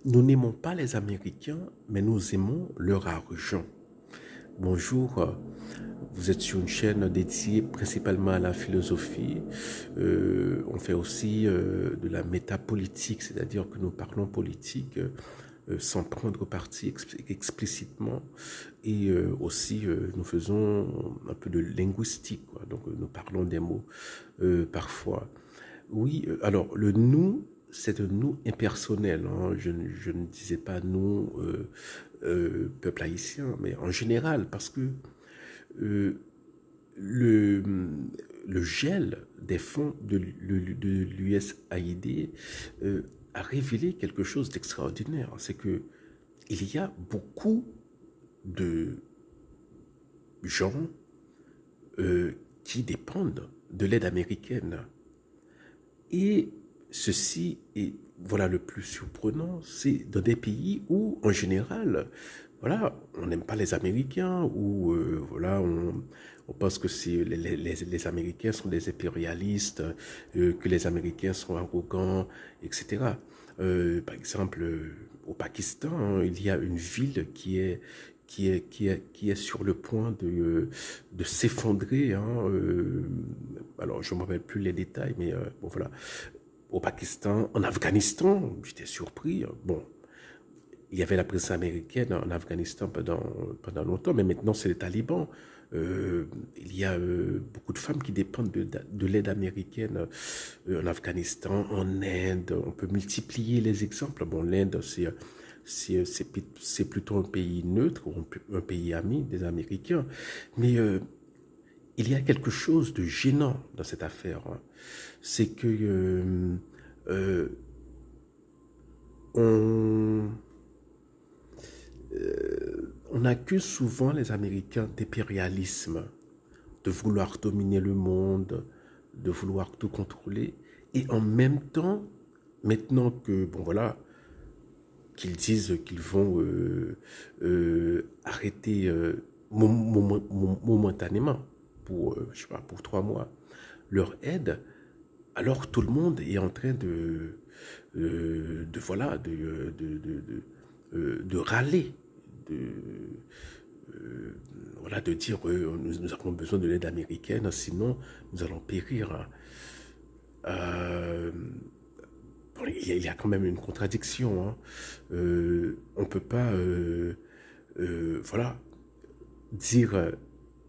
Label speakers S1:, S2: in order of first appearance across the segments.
S1: Nous n'aimons pas les Américains, mais nous aimons leur argent. Bonjour, vous êtes sur une chaîne dédiée principalement à la philosophie. On fait aussi de la métapolitique, c'est-à-dire que nous parlons politique sans prendre parti explicitement. Et aussi, nous faisons un peu de linguistique, quoi. Donc, nous parlons des mots parfois. Oui, alors le nous, c'est un nous impersonnel, hein. Je ne disais pas nous, peuple haïtien, mais en général, parce que euh, le, le gel des fonds de l'USAID a révélé quelque chose d'extraordinaire. C'est que il y a beaucoup de gens qui dépendent de l'aide américaine. Et ceci est, voilà, le plus surprenant, c'est dans des pays où, en général, voilà, on n'aime pas les Américains, ou voilà, on pense que les Américains sont des impérialistes, que les Américains sont arrogants, etc. Par exemple, au Pakistan, hein, il y a une ville qui est sur le point de s'effondrer, hein, alors, je ne me rappelle plus les détails, mais bon, voilà. Au Pakistan, en Afghanistan, j'étais surpris. Bon, il y avait la présence américaine en Afghanistan pendant longtemps, mais maintenant, c'est les talibans. Il y a beaucoup de femmes qui dépendent de l'aide américaine en Afghanistan, en Inde. On peut multiplier les exemples. Bon, l'Inde, c'est plutôt un pays neutre, un pays ami des Américains. Mais il y a quelque chose de gênant dans cette affaire, hein. C'est que euh, on, on accuse souvent les Américains d'impérialisme, de vouloir dominer le monde, de vouloir tout contrôler. Et en même temps, maintenant que, bon voilà, qu'ils disent qu'ils vont arrêter momentanément pour, je sais pas, pour 3 mois leur aide, alors tout le monde est en train voilà, de râler, de, voilà, de dire nous avons besoin de l'aide américaine, sinon nous allons périr. Euh, bon, il y a quand même une contradiction, hein. On ne peut pas voilà, dire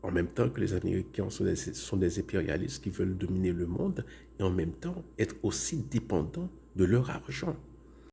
S1: en même temps que les Américains sont des impérialistes qui veulent dominer le monde et en même temps être aussi dépendants de leur argent.